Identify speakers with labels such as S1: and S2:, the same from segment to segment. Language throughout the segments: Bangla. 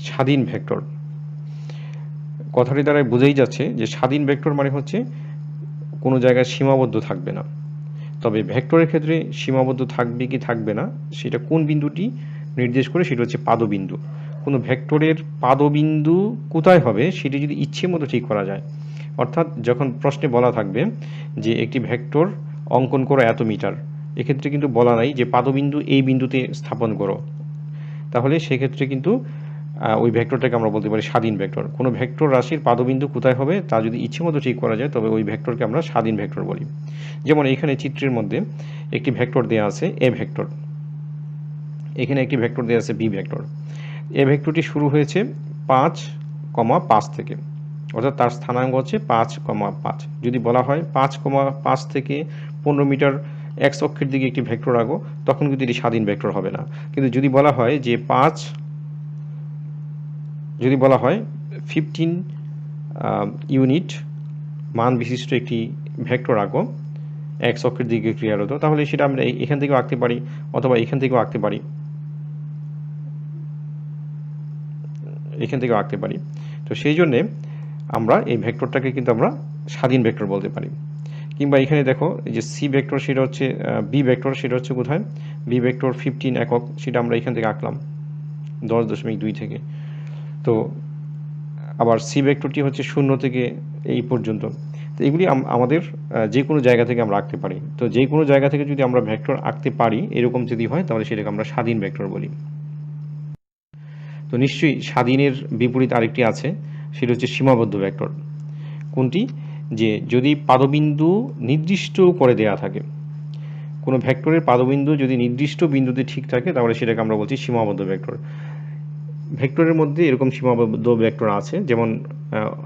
S1: স্বাধীন ভেক্টর। কথাটি দ্বারা বোঝাই যাচ্ছে যে স্বাধীন ভেক্টর মানে হচ্ছে কোনো জায়গায় সীমাবদ্ধ থাকবে না। তবে ভেক্টরের ক্ষেত্রে সীমাবদ্ধ থাকবে কি থাকবে না সেটা কোন বিন্দুটি নির্দেশ করে, সেটা হচ্ছে পাদবিন্দু। কোনো ভেক্টরের পাদবিন্দু কোথায় হবে সেটি যদি ইচ্ছে মতো ঠিক করা যায়, অর্থাৎ যখন প্রশ্নে বলা থাকবে যে একটি ভেক্টর অঙ্কন করো এত মিটার, এক্ষেত্রে কিন্তু বলা নাই যে পাদবিন্দু এই বিন্দুতে স্থাপন করো, তাহলে সেক্ষেত্রে কিন্তু ওই ভেক্টরটাকে আমরা বলতে পারি স্বাধীন ভেক্টর। কোনো ভেক্টর রাশির পাদবিন্দু কোথায় হবে তা যদি ইচ্ছে মতো ঠিক করা যায় তবে ওই ভেক্টরকে আমরা স্বাধীন ভেক্টর বলি। যেমন এখানে চিত্রের মধ্যে একটি ভেক্টর দেওয়া আছে এ ভেক্টর, এখানে একটি ভেক্টর দেওয়া আছে বি ভেক্টর। এ ভেক্টরটি শুরু হয়েছে 5,5 থেকে, অর্থাৎ তার স্থানাঙ্ক হচ্ছে 5,5। যদি বলা হয় 5,5 থেকে 15 মিটার এক্স অক্ষের দিকে একটি ভেক্টর আঁকো, তখন কিন্তু এটি স্বাধীন ভেক্টর হবে না। কিন্তু যদি বলা হয় যে 15 ইউনিট মান বিশিষ্ট একটি ভেক্টর আঁকো এক্স অক্ষের দিকে ক্রিয়ারত, তাহলে সেটা আমরা এখান থেকেও আঁকতে পারি অথবা এখান থেকেও আঁকতে পারি, তো সেই জন্যে আমরা এই ভেক্টরটাকে কিন্তু আমরা স্বাধীন ভেক্টর বলতে পারি। কিংবা এখানে দেখো এই যে সি ভেক্টর, সেটা হচ্ছে বি ভেক্টর, সেটা হচ্ছে কোথায় বি ভেক্টর 15 একক, সেটা আমরা এখান থেকে আঁকলাম 10.2 থেকে। তো আবার সি ভেক্টরটি হচ্ছে 0 থেকে এই পর্যন্ত। তো এগুলি আমাদের যে কোনো জায়গা থেকে আমরা আঁকতে পারি। তো যে কোনো জায়গা থেকে যদি আমরা ভেক্টর আঁকতে পারি এরকম যদি হয় তাহলে সেটাকে আমরা স্বাধীন ভেক্টর বলি। তো নিশ্চয়ই স্বাধীনের বিপরীত আরেকটি আছে, সেটা হচ্ছে সীমাবদ্ধ ভেক্টর। কোনটি? যে যদি পাদবিন্দু নির্দিষ্ট করে দেয়া থাকে, কোনো ভেক্টরের পাদবিন্দু যদি নির্দিষ্ট বিন্দুতে ঠিক থাকে তাহলে সেটাকে আমরা বলছি সীমাবদ্ধ ভেক্টর। ভেক্টরের মধ্যে এরকম সীমাবদ্ধ ভেক্টর আছে, যেমন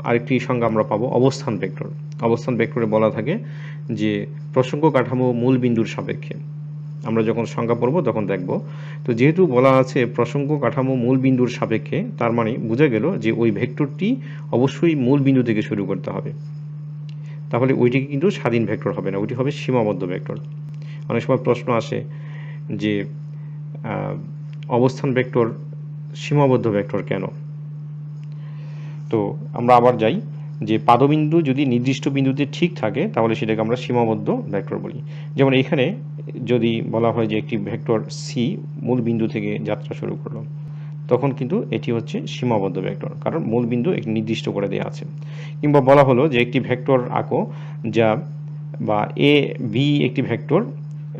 S1: আরেকটি সংজ্ঞা আমরা পাবো অবস্থান ভেক্টর। অবস্থান ভেক্টরে বলা থাকে যে প্রসঙ্গ কাঠামো মূল বিন্দুর সাপেক্ষে। আমরা যখন সংজ্ঞা পড়ব তখন দেখব। তো যেহেতু বলা আছে প্রসঙ্গ কাঠামো মূল বিন্দুর সাপেক্ষে, তার মানে বোঝা গেল যে ওই ভেক্টরটি অবশ্যই মূল বিন্দু থেকে শুরু করতে হবে, তাহলে ওইটিকে কিন্তু স্বাধীন ভেক্টর হবে না, ওইটি হবে সীমাবদ্ধ ভেক্টর। অনেক সময় প্রশ্ন আসে যে অবস্থান ভেক্টর সীমাবদ্ধ ভেক্টর কেন? তো আমরা আবার যাই যে পাদবিন্দু যদি নির্দিষ্ট বিন্দুতে ঠিক থাকে তাহলে সেটাকে আমরা সীমাবদ্ধ ভেক্টর বলি। যেমন এখানে যদি বলা হয় যে একটি ভেক্টর সি মূল বিন্দু থেকে যাত্রা শুরু করলো, তখন কিন্তু এটি হচ্ছে সীমাবদ্ধ ভেক্টর, কারণ মূল বিন্দু একটি নির্দিষ্ট করে দেওয়া আছে। কিংবা বলা হলো যে একটি ভেক্টর আঁকো যা বা এ বি একটি ভেক্টর,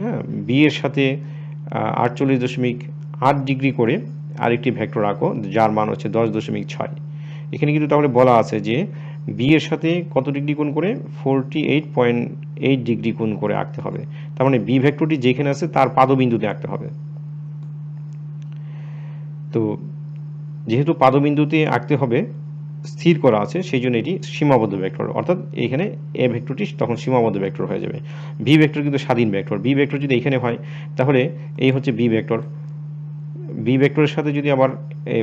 S1: হ্যাঁ, বি এর সাথে 48.8 ডিগ্রি করে আরেকটি ভেক্টর আঁকো যার মান হচ্ছে 10.6। এখানে কিন্তু তাহলে বলা আছে যে বি এর সাথে কত ডিগ্রি কোণ করে 48.8 ডিগ্রি কোণ করে আঁকতে হবে, তার মানে বি ভেক্টরটি যেখানে আছে তার পাদবিন্দুতে আঁকতে হবে। তো যেহেতু পাদবিন্দুতে আঁকতে হবে স্থির করা আছে, সেই জন্য এটি সীমাবদ্ধ ভেক্টর, অর্থাৎ এখানে এ ভেক্টরটি তখন সীমাবদ্ধ ভেক্টর হয়ে যাবে। বি ভেক্টর কিন্তু স্বাধীন ভেক্টর। বি ভেক্টর যদি এখানে হয় তাহলে এই হচ্ছে বি ভেক্টর, বি ভেক্টরের সাথে যদি আবার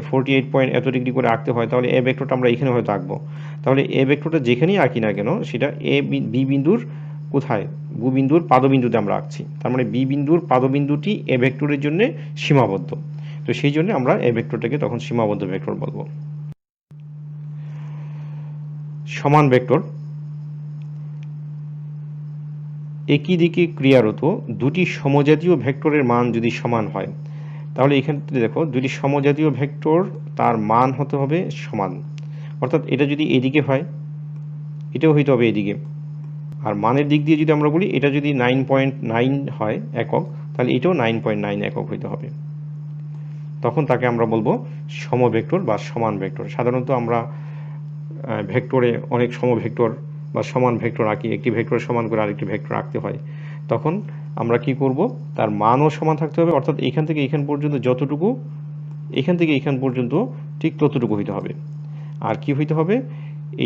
S1: 48 পয়েন্ট এত ডিগ্রি করে আঁকতে হয় তাহলে এ ভেক্টরটা আমরা এখানে হয়তো আঁকবো, তাহলে এ ভেক্টরটা যেখানেই আঁকি না কেন সেটা বি বিন্দুর কোথায় বি বিন্দুর পাদবিন্দুতে আমরা আঁকছি, তার মানে বি বিন্দুর পাদবিন্দুটি এ ভেক্টরের জন্য সীমাবদ্ধ। তো সেই জন্য আমরা এ ভেক্টরটাকে তখন সীমাবদ্ধ ভেক্টর বলবো। সমান ভেক্টর, একই দিকে ক্রিয়ারত দুটি সমজাতীয় ভেক্টরের মান যদি সমান হয়, তাহলে এখান থেকে দেখো দুটি সমজাতীয় ভেক্টর তার মান হতে হবে সমান, অর্থাৎ এটা যদি এদিকে হয় এটাও হইতে হবে এদিকে। আর মানের দিক দিয়ে যদি আমরা বলি এটা যদি 9.9 হয় একক, তাহলে এটাও 9.9 একক হইতে হবে, তখন তাকে আমরা বলবো সমভেক্টর বা সমান ভেক্টর। সাধারণত আমরা ভেক্টরে অনেক সমভেক্টর বা সমান ভেক্টর আঁকি, একটি ভেক্টরের সমান করে আরেকটি ভেক্টর আঁকতে হয়, তখন আমরা কি করব তার মানও সমান থাকতে হবে, অর্থাৎ এখান থেকে এখান পর্যন্ত যতটুকু, এখান থেকে এখান পর্যন্ত ঠিক ততটুকু হইতে হবে। আর কি হইতে হবে,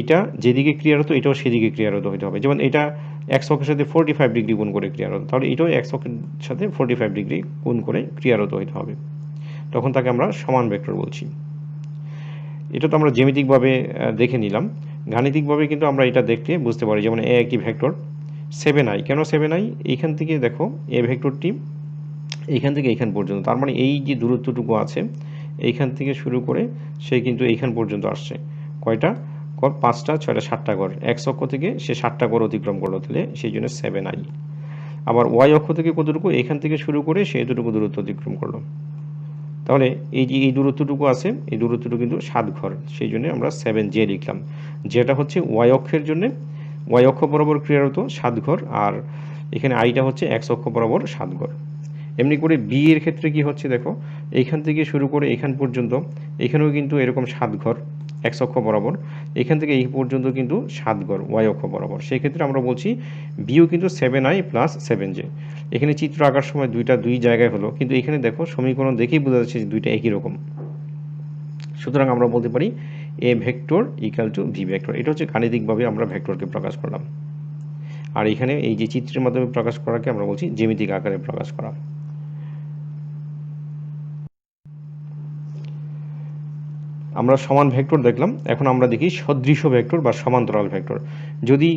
S1: এটা যেদিকে ক্রিয়ারত এটাও সেদিকে ক্রিয়ারত হইতে হবে। যেমন এটা এক্স অক্ষের সাথে 45 ডিগ্রি গুণ করে ক্রিয়ারত, তাহলে এটাও এক্স অক্ষের সাথে 45 ডিগ্রি গুণ করে ক্রিয়ারত হইতে হবে, তখন তাকে আমরা সমান ভেক্টর বলছি। এটা তো আমরা জ্যামিতিকভাবে দেখে নিলাম, গাণিতিকভাবে কিন্তু আমরা এটা দেখতে বুঝতে পারি। যেমন এ একটি ভেক্টর 7i, কেন 7i, এইখান থেকে দেখো এ ভেক্টরটি এইখান থেকে এইখান পর্যন্ত, তার মানে এই যে দূরত্বটুকু আছে এইখান থেকে শুরু করে সে কিন্তু এইখান পর্যন্ত আসছে। কয়টা ঘর? 5টা, 6টা, 7টা ঘর। এক্স অক্ষ থেকে সে 7টা ঘর অতিক্রম করলো, তাহলে সেই জন্য 7i। আবার ওয়াই অক্ষ থেকে কতটুকু? এখান থেকে শুরু করে সে এতটুকু দূরত্ব অতিক্রম করলো। তাহলে এই যে এই দূরত্বটুকু আছে, এই দূরত্বটুকু কিন্তু 7 ঘর, সেই জন্য আমরা 7j লিখলাম, যেটা হচ্ছে ওয়াই অক্ষের জন্য, ওয়াই অক্ষ বরাবর ক্রিয়ারত 7 ঘর, আর এখানে আইটা হচ্ছে এক্স অক্ষ বরাবর 7 ঘর। এমনি করে বি এর ক্ষেত্রে কি হচ্ছে দেখো, এইখান থেকে শুরু করে এখান পর্যন্ত, এখানেও কিন্তু এরকম 7 ঘর এক্স অক্ষ বরাবর, এখান থেকে এই পর্যন্ত কিন্তু 7 ঘর ওয়াই অক্ষ বরাবর। সেই ক্ষেত্রে আমরা বলছি বিও কিন্তু 7i প্লাস 7j। এখানে চিত্র আঁকার সময় দুই জায়গায় হলো, কিন্তু এখানে দেখো সমীকরণ দেখেই বোঝা যাচ্ছে যে দুইটা একই রকম। সুতরাং আমরা বলতে পারি এ vector equal to V vector. এটা হচ্ছে গাণিতিকভাবে আমরা ভেক্টরকে প্রকাশ করলাম। আর এখানে এই যে চিত্রের মাধ্যমে প্রকাশ করাকে আমরা বলছি জ্যামিতিক আকারে প্রকাশ করা। আমরা সমান ভেক্টর দেখলাম, এখন আমরা দেখি সদৃশ ভেক্টর বা সমান্তরাল ভেক্টর। যদি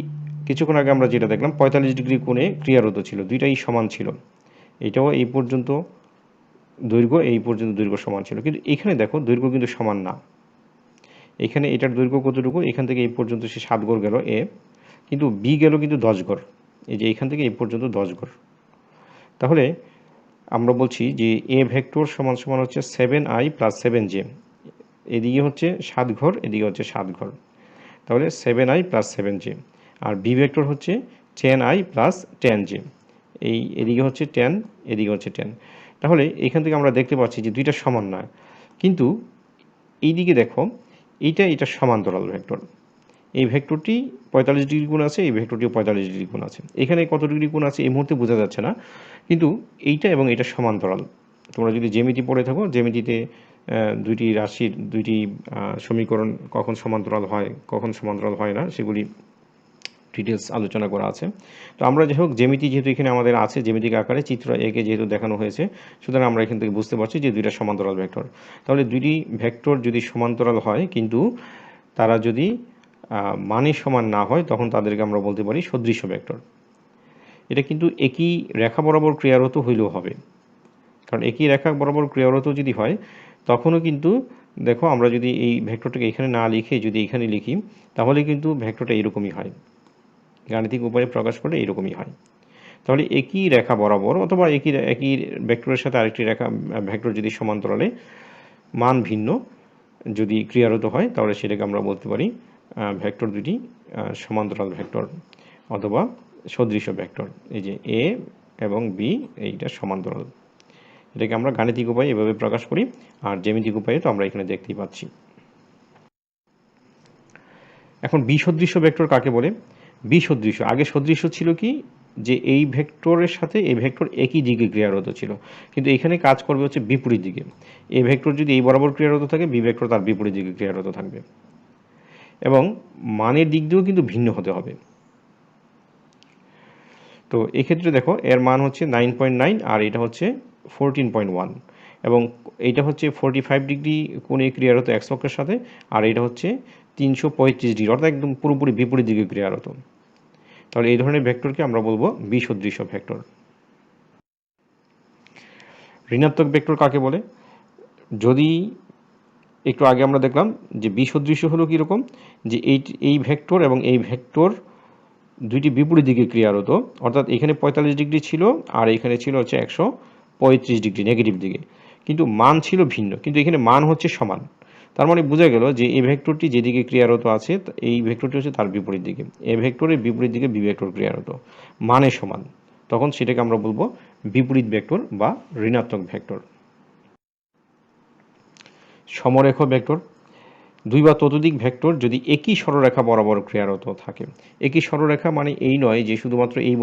S1: কিছুক্ষণ আগে আমরা যেটা দেখলাম 45 ডিগ্রি কোণে ক্রিয়ারত ছিল, দুইটাই সমান ছিল, এটাও এই পর্যন্ত দৈর্ঘ্য, এই পর্যন্ত দৈর্ঘ্য সমান ছিল, কিন্তু এখানে দেখো দৈর্ঘ্য কিন্তু সমান না। এখানে এটার দৈর্ঘ্য কতটুকু? এখান থেকে এই পর্যন্ত সে 7 ঘর গেল এ, কিন্তু বি গেল কিন্তু 10 ঘর, এই যে এখান থেকে এই পর্যন্ত 10 ঘর। তাহলে আমরা বলছি যে এ ভেক্টর সমান সমান হচ্ছে 7i প্লাস 7j। এদিকে হচ্ছে 7 ঘর, এদিকে হচ্ছে 7 ঘর, তাহলে 7i প্লাস 7j। আর বি ভেক্টর হচ্ছে 10i প্লাস 10j। এদিকে হচ্ছে 10, এদিকে হচ্ছে 10। তাহলে এখান থেকে আমরা দেখতে পাচ্ছি যে দুইটা সমান না, কিন্তু এইদিকে দেখো এটা সমান্তরাল ভেক্টর। এই ভেক্টরটি 45 ডিগ্রি কোণ আছে, এই ভেক্টরটিও 45 ডিগ্রি কোণ আছে। এখানে কত ডিগ্রি কোণ আছে এই মুহূর্তে বোঝা যাচ্ছে না, কিন্তু এইটা এবং এটা সমান্তরাল। তোমরা যদি জ্যামিতি পড়ে থাকো, জ্যামিতিতে দুইটি রাশির দুইটি সমীকরণ কখন সমান্তরাল হয় কখন সমান্তরাল হয় না সেগুলি ডিটেলস আলোচনা করা আছে। তো আমরা যাই হোক জ্যামিতি যেহেতু এখানে আমাদের আছে জ্যামিতিক আকারে চিত্র একে যেহেতু দেখানো হয়েছে, সুতরাং আমরা এখান থেকে বুঝতে পারছি যে দুইটা সমান্তরাল ভেক্টর। তাহলে দুইটি ভেক্টর যদি সমান্তরাল হয় কিন্তু তারা যদি মানে সমান না হয়, তখন তাদেরকে আমরা বলতে পারি সদৃশ ভেক্টর। এটা কিন্তু একই রেখা বরাবর ক্রিয়ারত হইলেও হবে, কারণ একই রেখা বরাবর ক্রিয়ারত যদি হয় তখনও কিন্তু দেখো আমরা যদি এই ভেক্টরটাকে এখানে না লিখে যদি এখানে লিখি, তাহলে কিন্তু ভেক্টরটা এরকমই হয়, গাণিতিক উপায়ে প্রকাশ করে এরকমই হয়। তাহলে একই রেখা বরাবর অথবা একই ভেক্টরের সাথে আরেকটি ভেক্টর যদি সমান্তরালে মান ভিন্ন যদি ক্রিয়ারত হয়, তাহলে সেটাকে আমরা বলতে পারি ভেক্টর দুটি সমান্তরাল ভেক্টর অথবা সদৃশ ভেক্টর। এই যে এ এবং বি এইটা সমান্তরাল, এটাকে আমরা গাণিতিক উপায়ে এভাবে প্রকাশ করি, আর জ্যামিতিক উপায়ে তো আমরা এখানে দেখতেই পাচ্ছি। এখন বি সদৃশ ভেক্টর কাকে বলে? বি সদৃশ, আগে সদৃশ ছিল কি যে এই ভেক্টরের সাথে এই ভেক্টর একই দিকে ক্রিয়ারত ছিল, কিন্তু এখানে কাজ করবে হচ্ছে বিপরীত দিকে। এই ভেক্টর যদি এই বরাবর ক্রিয়ারত থাকে, বি ভেক্টর তার বিপরীত দিকে ক্রিয়ারত থাকবে, এবং মানের দিক দিয়েও কিন্তু ভিন্ন হতে হবে। তো এক্ষেত্রে দেখো এর মান হচ্ছে 9.9 আর এটা হচ্ছে 14.1, এবং এইটা হচ্ছে 45 ডিগ্রি কোণে ক্রিয়ারত এক্স অক্ষের সাথে, আর এটা হচ্ছে 335 ডিগ্রি, অর্থাৎ একদম পুরোপুরি বিপরীত দিকে ক্রিয়ারত। তাহলে এই ধরনের ভেক্টরকে আমরা বলবো বিসদৃশ ভেক্টর। ঋণাত্মক ভেক্টর কাকে বলে? যদি একটু আগে আমরা দেখলাম যে বিসদৃশ হলো কীরকম, যে এই ভেক্টর এবং এই ভেক্টর দুইটি বিপরীত দিকে ক্রিয়ারত, অর্থাৎ এখানে 45 ডিগ্রি ছিল আর এখানে ছিল হচ্ছে 135 ডিগ্রি নেগেটিভ দিকে, কিন্তু মান ছিল ভিন্ন, কিন্তু এখানে মান হচ্ছে সমান। তার মানে বোঝা গেল যে এই ভেক্টরটি যেদিকে ক্রিয়ারত আছে এই ভেক্টরটি হচ্ছে তার বিপরীত দিকে, এই ভেক্টরের বিপরীত দিকে বি ভেক্টর ক্রিয়ারত, মানে সমান, তখন সেটাকে আমরা বলবো বিপরীত ভেক্টর বা ঋণাত্মক ভেক্টর। সমরেখ ভেক্টর, দুই বা ততোধিক ভেক্টর যদি একই সরলরেখা বরাবর ক্রিয়ারত থাকে। একই সরলরেখা মানে এই নয় যে শুধুমাত্র এই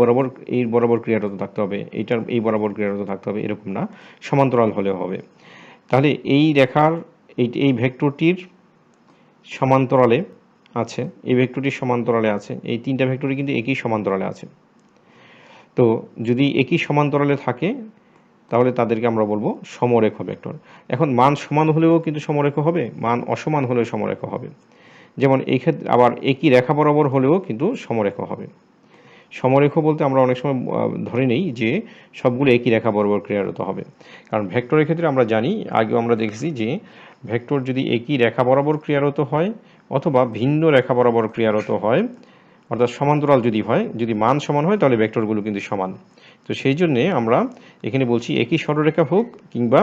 S1: বরাবর ক্রিয়ারত থাকতে হবে, এইটার এই বরাবর ক্রিয়ারত থাকতে হবে, এরকম না, সমান্তরাল হলেও হবে। তাহলে এই রেখার এই ভেক্টরটির সমান্তরালে আছে, এই ভেক্টরটির সমান্তরালে আছে, এই তিনটা ভেক্টরই কিন্তু একই সমান্তরালে আছে। তো যদি একই সমান্তরালে থাকে তাহলে তাদেরকে আমরা বলবো সমরেখ ভেক্টর। এখন মান সমান হলেও কিন্তু সমরেখ হবে, মান অসমান হলেও সমরেখ হবে। যেমন এই ক্ষেত্রে আবার একই রেখা বরাবর হলেও কিন্তু সমরেখ হবে। সমরেখ বলতে আমরা অনেক সময় ধরে নেই যে সবগুলো একই রেখা বরাবর ক্রিয়ারত হবে, কারণ ভেক্টরের ক্ষেত্রে আমরা জানি, আগেও আমরা দেখেছি যে ভেক্টর যদি একই রেখা বরাবর ক্রিয়ারত হয় অথবা ভিন্ন রেখা বরাবর ক্রিয়ারত হয়, অর্থাৎ সমান্তরাল যদি হয়, যদি মান সমান হয় তাহলে ভেক্টরগুলো কিন্তু সমান। তো সেই জন্যে আমরা এখানে বলছি একই সরলরেখা হোক কিংবা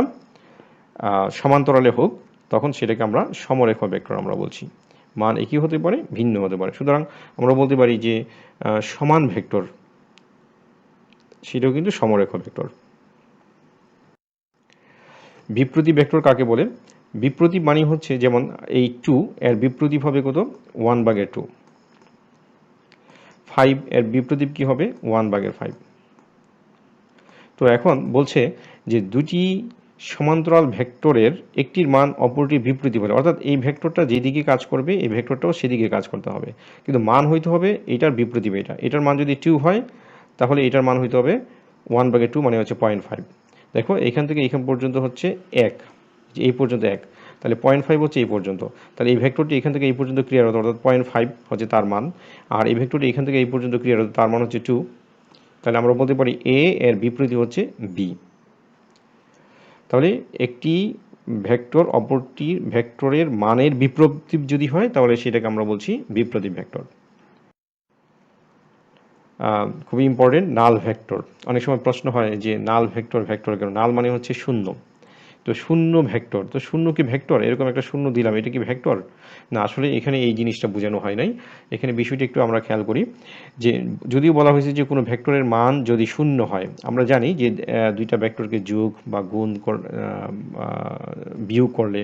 S1: সমান্তরালে হোক, তখন সেটাকে আমরা সমরেখ ভেক্টর আমরা বলছি। মান একই হতে পারে, ভিন্ন হতে পারে। সুতরাং আমরা বলতে পারি যে সমান ভেক্টর সেটাও কিন্তু সমরেখ ভেক্টর। বিপ্রতীপ ভেক্টর কাকে বলে? বিপ্রতীপ মানে হচ্ছে যেমন এই 2 এর বিপ্রতীপ হবে কত? 1/2। 5 এর বিপ্রতীপ কি হবে? 1/5। তো এখন বলছে যে দুটি সমান্তরাল ভেক্টরের একটির মান অপরটির বিপরীত হলে, অর্থাৎ এই ভেক্টরটা যেদিকে কাজ করবে এই ভেক্টরটাও সেদিকে কাজ করতে হবে, কিন্তু মান হইতে হবে এটার বিপরীত। এটার মান যদি 2 হয় তাহলে এটার মান হইতে হবে 1/2, মানে হচ্ছে 0.5। দেখো এখান থেকে এখান পর্যন্ত হচ্ছে 1, এই পর্যন্ত 1, তাহলে 0.5 হচ্ছে এই পর্যন্ত। তাহলে এই ভেক্টরটি এখান থেকে এই পর্যন্ত ক্লিয়ার হতো, অর্থাৎ 0.5 হচ্ছে তার মান, আর এই ভেক্টরটি এখান থেকে এই পর্যন্ত ক্লিয়ার হতো, তার মান হচ্ছে 2। তাহলে আমরা বলতে পারি এ এর বিপরীত হচ্ছে বি। তাহলে একটি ভেক্টর অপরটি ভেক্টরের মানের বিপ্রতীপ যদি হয় তাহলে সেটাকে আমরা বলছি বিপ্রতীপ ভেক্টর। খুবই ইম্পর্টেন্ট নাল ভেক্টর। অনেক সময় প্রশ্ন হয় যে নাল ভেক্টর কেন? নাল মানে হচ্ছে শূন্য। তো শূন্য ভেক্টর, তো শূন্য কি ভেক্টর? এরকম একটা শূন্য দিলাম, এটা কি ভেক্টর? না, আসলে এখানে এই জিনিসটা বোঝানো হয় নাই। এখানে বিষয়টি একটু আমরা খেয়াল করি যে যদিও বলা হয়েছে যে কোনো ভেক্টরের মান যদি শূন্য হয়, আমরা জানি যে দুইটা ভেক্টরকে যোগ বা গুণ বিয়োগ করলে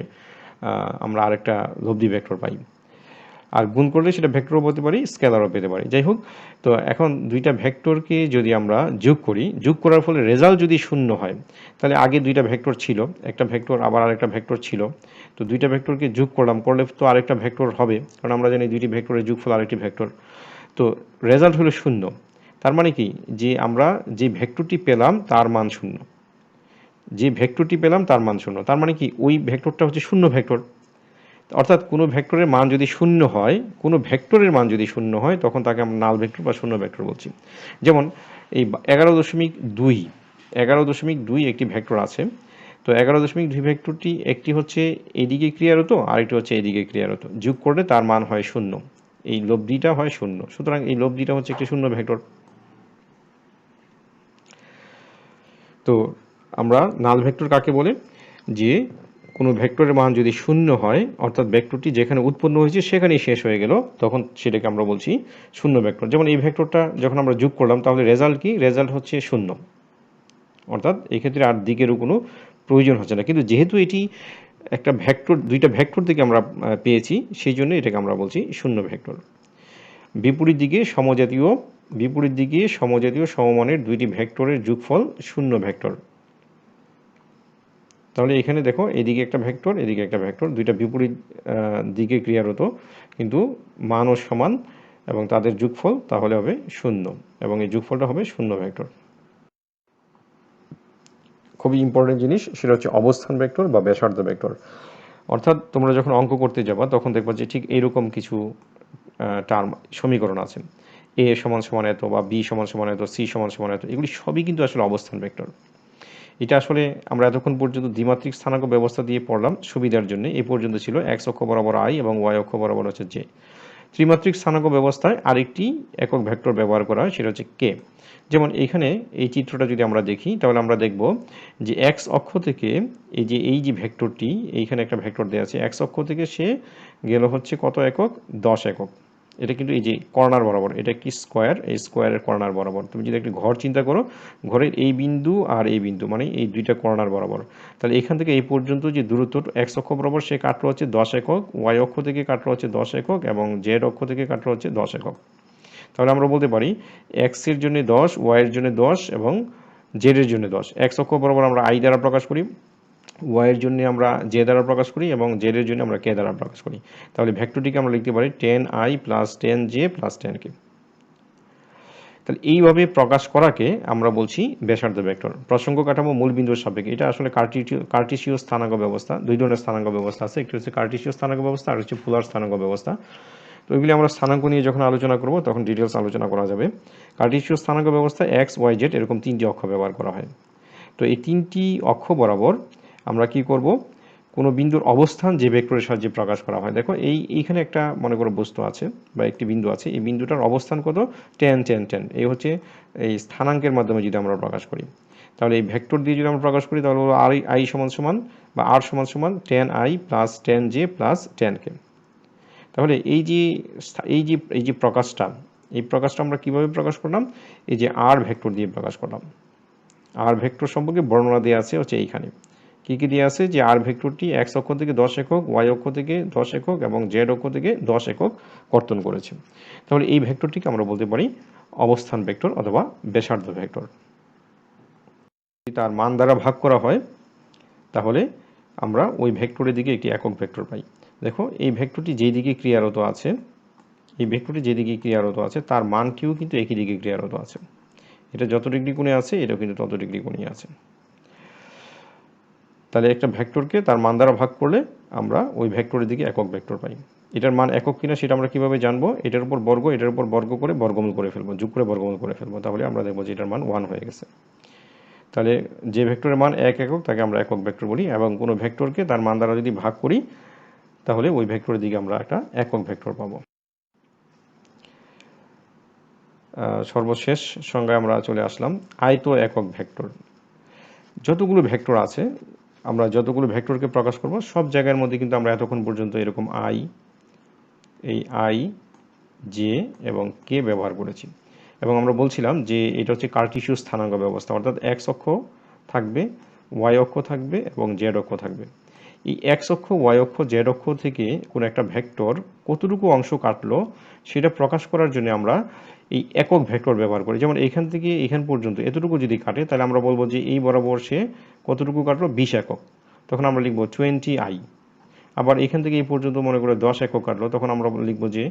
S1: আমরা আরেকটা লব্ধি ভেক্টর পাই, আর গুণ করলে সেটা ভেক্টরও পেতে পারি, স্কেলারও পেতে পারি। যাই হোক, তো এখন দুইটা ভেক্টরকে যদি আমরা যোগ করি, যোগ করার ফলে রেজাল্ট যদি শূন্য হয়, তাহলে আগে দুইটা ভেক্টর ছিল, একটা ভেক্টর আবার আরেকটা ভেক্টর ছিল, তো দুইটা ভেক্টরকে যোগ করলাম, করলে তো আরেকটা ভেক্টর হবে, কারণ আমরা জানি দুইটি ভেক্টরের যোগফল আরেকটি ভেক্টর। তো রেজাল্ট হলো শূন্য। তার মানে কি, যে আমরা যে ভেক্টরটি পেলাম তার মান শূন্য, যে ভেক্টরটি পেলাম তার মান শূন্য। তার মানে কি, ওই ভেক্টরটা হচ্ছে শূন্য ভেক্টর। অর্থাৎ কোনো ভেক্টরের মান যদি শূন্য হয়, কোনো ভেক্টরের মান যদি শূন্য হয়, তখন তাকে আমরা নাল ভেক্টর বা শূন্য ভেক্টর বলছি। যেমন এই 11.2 একটি ভেক্টর আছে। তো 11.2 ভেক্টরটি একটি হচ্ছে এদিকে ক্রিয়ার হতো, আরেকটি হচ্ছে এদিকে ক্রিয়ার হতো, যোগ করলে তার মান হয় শূন্য, এই লব্ধিটা হয় শূন্য। সুতরাং এই লব্ধিটা হচ্ছে একটি শূন্য ভেক্টর। তো আমরা নাল ভেক্টর কাকে বলে? যে কোনো ভেক্টরের মান যদি শূন্য হয়, অর্থাৎ ভেক্টরটি যেখানে উৎপন্ন হয়েছে সেখানেই শেষ হয়ে গেল, তখন সেটাকে আমরা বলছি শূন্য ভেক্টর। যেমন এই ভেক্টরটা যখন আমরা যোগ করলাম, তাহলে রেজাল্ট কি? রেজাল্ট হচ্ছে শূন্য, অর্থাৎ এই ক্ষেত্রে আর দিকেরও কোনো প্রয়োজন হচ্ছে না। কিন্তু যেহেতু এটি একটা ভেক্টর, দুইটা ভেক্টর থেকে আমরা পেয়েছি, সেই জন্য এটাকে আমরা বলছি শূন্য ভেক্টর। বিপরীত দিকে সমজাতীয় সমমানের দুইটি ভেক্টরের যোগফল শূন্য ভেক্টর। তাহলে এখানে দেখো, এদিকে একটা ভেক্টর, এদিকে একটা ভেক্টর, দুইটা বিপরীত দিকে ক্রিয়ারত, কিন্তু মানও সমান এবং তাদের যোগফল তাহলে হবে শূন্য, এবং এই যোগফলটা হবে শূন্য ভেক্টর। খুবই ইম্পর্টেন্ট জিনিস, সেটা হচ্ছে অবস্থান ভেক্টর বা ব্যাসার্ধ ভেক্টর। অর্থাৎ তোমরা যখন অঙ্ক করতে যাবা তখন দেখবা যে ঠিক এইরকম কিছু টার্ম, সমীকরণ আছে, এ সমান সমান এত, বা বি সমান সমান এত, সি সমান সমান এত, এগুলি সবই কিন্তু আসলে অবস্থান ভেক্টর। এটা আসলে আমরা এতক্ষণ পর্যন্ত দ্বিমাত্রিক স্থানাঙ্ক ব্যবস্থা দিয়ে পড়লাম সুবিধার জন্য। এই পর্যন্ত ছিল এক্স অক্ষ বরাবর আই এবং ওয়াই অক্ষ বরাবর হচ্ছে জে। ত্রিমাত্রিক স্থানাঙ্ক ব্যবস্থায় আরেকটি একক ভেক্টর ব্যবহার করা হয়, সেটা হচ্ছে কে। যেমন এখানে এই চিত্রটা যদি আমরা দেখি, তাহলে আমরা দেখব যে এক্স অক্ষ থেকে এই যে ভেক্টরটি, এইখানে একটা ভেক্টর দেওয়া আছে, এক্স অক্ষ থেকে সে গেল হচ্ছে কত একক? 10 একক। এটা কিন্তু এই যে কর্নার বরাবর, এটা কি স্কোয়ার, এই স্কোয়ারের কর্নার বরাবর। তুমি যদি একটি ঘর চিন্তা করো, ঘরের এই বিন্দু আর এই বিন্দু মানে এই দুইটা কর্নার বরাবর, তাহলে এখান থেকে এই পর্যন্ত যে দূরত্ব এক্স অক্ষ বরাবর সে কাটলো হচ্ছে 10 একক, ওয়াই অক্ষ থেকে কাটলো হচ্ছে 10 একক, এবং জেড অক্ষ থেকে কাটলো হচ্ছে 10 একক। তাহলে আমরা বলতে পারি এক্সের জন্য 10, ওয়াইয়ের জন্য 10 এবং জেডের জন্য 10। এক্স অক্ষ বরাবর আমরা আই দ্বারা প্রকাশ করি, ওয়াইয়ের জন্য আমরা জে দ্বারা প্রকাশ করি, এবং জেডের জন্য আমরা কে দ্বারা প্রকাশ করি। তাহলে ভেক্টরটিকে আমরা লিখতে পারি 10i plus 10j plus 10k। তাহলে এইভাবে প্রকাশ করাকে আমরা বলছি ব্যাসার্ধ ভেক্টর। প্রসঙ্গ কাঠামো মূল বিন্দুর সাপেক্ষে, এটা আসলে কার্টেসীয় স্থানাঙ্ক ব্যবস্থা। দুই ধরনের স্থানাঙ্ক ব্যবস্থা আছে, একটি হচ্ছে কার্টেসীয় স্থানাঙ্ক ব্যবস্থা আর হচ্ছে পোলার স্থানাঙ্ক ব্যবস্থা। তো এগুলি আমরা স্থানাঙ্ক নিয়ে যখন আলোচনা করব তখন ডিটেলস আলোচনা করা যাবে। কার্টেসীয় স্থানাঙ্ক ব্যবস্থায় এক্স ওয়াই জেড এরকম 3টি অক্ষ ব্যবহার করা হয়। তো এই 3টি অক্ষ বরাবর আমরা কি করব, কোনো বিন্দুর অবস্থান যে ভেক্টরের সাহায্যে প্রকাশ করা হয়। দেখো এইখানে একটা মনে করো বস্তু আছে বা একটি বিন্দু আছে, এই বিন্দুটার অবস্থান কত, tan tan tan, এই হচ্ছে এই স্থানাঙ্কের মাধ্যমে যদি আমরা প্রকাশ করি, তাহলে এই ভেক্টর দিয়ে যদি আমরা প্রকাশ করি তাহলে আর আই সমান সমান বা আর সমান সমান tan i plus tan j plus tan k। তাহলে এই যে প্রকাশটা আমরা কিভাবে প্রকাশ করলাম, এই যে আর ভেক্টর দিয়ে প্রকাশ করলাম। আর ভেক্টর সম্পর্কে বর্ণনা দেওয়া আছে হচ্ছে এইখানে। কি কি দেওয়া আছে, যে আর ভেক্টরটি এক্স অক্ষ থেকে 10 একক, ওয়াই অক্ষ থেকে 10 একক এবং জেড অক্ষ থেকে 10 একক কর্তন করেছে। তাহলে এই ভেক্টরটিকে আমরা বলতে পারি অবস্থান ভেক্টর অথবা ব্যাসার্ধ ভেক্টর। যদি তার মান দ্বারা ভাগ করা হয় তাহলে আমরা ওই ভেক্টরের দিকে একটি একক ভেক্টর পাই। দেখো এই ভেক্টরটি যেই দিকে ক্রিয়ারত আছে, তার মানটিও কিন্তু একই দিকে ক্রিয়ারত আছে। এটা যত ডিগ্রি কোণে আছে এটাও কিন্তু তত ডিগ্রি কোণে আছে। তাহলে একটা ভেক্টরকে তার মান দ্বারা ভাগ করলে আমরা ওই ভেক্টরের দিকে একক ভেক্টর পাই। এটার মান একক কিনা সেটা আমরা কিভাবে জানবো, এটার উপর বর্গ করে বর্গমূল করে ফেলবো, যোগ করে বর্গমূল করে ফেলবো, তাহলে আমরা দেখবো যে এটার মান 1 হয়ে গেছে। তাহলে যে ভেক্টরের মান 1 একক তাকে আমরা একক ভেক্টর বলি, এবং কোনো ভেক্টরকে তার মান দ্বারা যদি ভাগ করি তাহলে ওই ভেক্টরের দিকে আমরা একটা একক ভেক্টর পাবো। সর্বশেষ সংজ্ঞায় আমরা চলে আসলাম, আয়ত একক ভেক্টর। যতগুলো ভেক্টর আছে, আমরা যতগুলো ভেক্টরকে প্রকাশ করব সব জায়গার মধ্যে কিন্তু আমরা এতক্ষণ পর্যন্ত এরকম আই জে এবং কে ব্যবহার করেছি, এবং আমরা বলছিলাম যে এটা হচ্ছে কার্টেসীয় স্থানাঙ্ক ব্যবস্থা, অর্থাৎ এক্স অক্ষ থাকবে, ওয়াই অক্ষ থাকবে এবং জেড অক্ষ থাকবে। এই এক্স অক্ষ, ওয়াই অক্ষ, জেড অক্ষ থেকে কোনো একটা ভেক্টর কতটুকু অংশ কাটলো সেটা প্রকাশ করার জন্য আমরা এই একক ভেক্টর ব্যবহার করি। যেমন এইখান থেকে এইখান পর্যন্ত এতটুকু যদি কাটে তাহলে আমরা বলবো যে এই বরাবর সে কতটুকু কাটলো, 20 একক, তখন আমরা লিখবো 20i। আবার এখান থেকে এই পর্যন্ত মনে করে 10 একক কাটলো, তখন আমরা লিখবো যে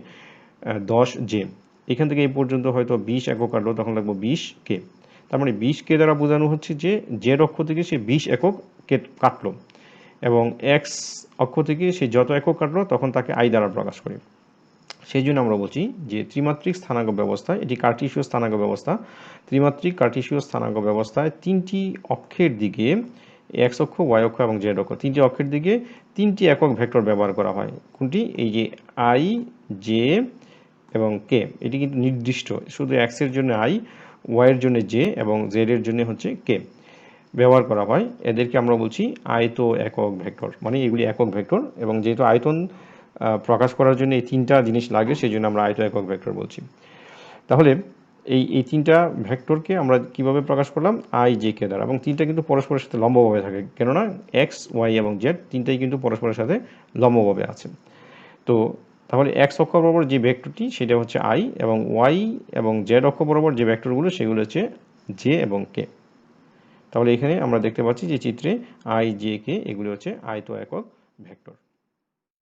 S1: 10j। এখান থেকে এই পর্যন্ত হয়তো 20 একক কাটলো, তখন লিখবো 20k। তার মানে 20k দ্বারা বোঝানো হচ্ছে যে জেড অক্ষ থেকে সে 20 একক কাটলো, এবং এক্স অক্ষ থেকে সে যত একক কাটলো তখন তাকে আই দ্বারা প্রকাশ করি। সেই জন্য আমরা বলছি যে ত্রিমাত্রিক স্থানাঙ্ক ব্যবস্থা, এটি কার্টেসীয় স্থানাঙ্ক ব্যবস্থা। ত্রিমাত্রিক কার্টেসীয় স্থানাঙ্ক ব্যবস্থায় 3টি অক্ষের দিকে, এক্স অক্ষ, ওয়াই অক্ষ এবং জেড অক্ষ, 3টি অক্ষের দিকে 3টি একক ভেক্টর ব্যবহার করা হয়। কোনটি, এই যে আই, জে এবং কে, এটি কিন্তু নির্দিষ্ট, শুধু এক্স এর জন্য আই, ওয়াই এর জন্য জে এবং জেড এর জন্য হচ্ছে কে ব্যবহার করা হয়। এদেরকে আমরা বলছি আয়ত একক ভেক্টর, মানে এগুলি একক ভেক্টর, এবং যেহেতু আয়তন প্রকাশ করার জন্য এই 3টা জিনিস লাগে সেই জন্য আমরা আয়ত একক ভেক্টর বলছি। তাহলে এই 3টা ভেক্টরকে আমরা কিভাবে প্রকাশ করলাম, আই জে কে দ্বারা, এবং 3টা কিন্তু পরস্পরের সাথে লম্বভাবে থাকে, কেননা এক্স, ওয়াই এবং জেড 3টাই কিন্তু পরস্পরের সাথে লম্বভাবে আছে। তো তাহলে এক্স অক্ষ বরাবর যে ভেক্টরটি সেটা হচ্ছে আই, এবং ওয়াই এবং জেড অক্ষ বরাবর যে ভেক্টরগুলো সেগুলো হচ্ছে জে এবং কে। তাহলে এখানে আমরা দেখতে পাচ্ছি যে চিত্রে আই জে কে এগুলো হচ্ছে আয়ত একক ভেক্টর।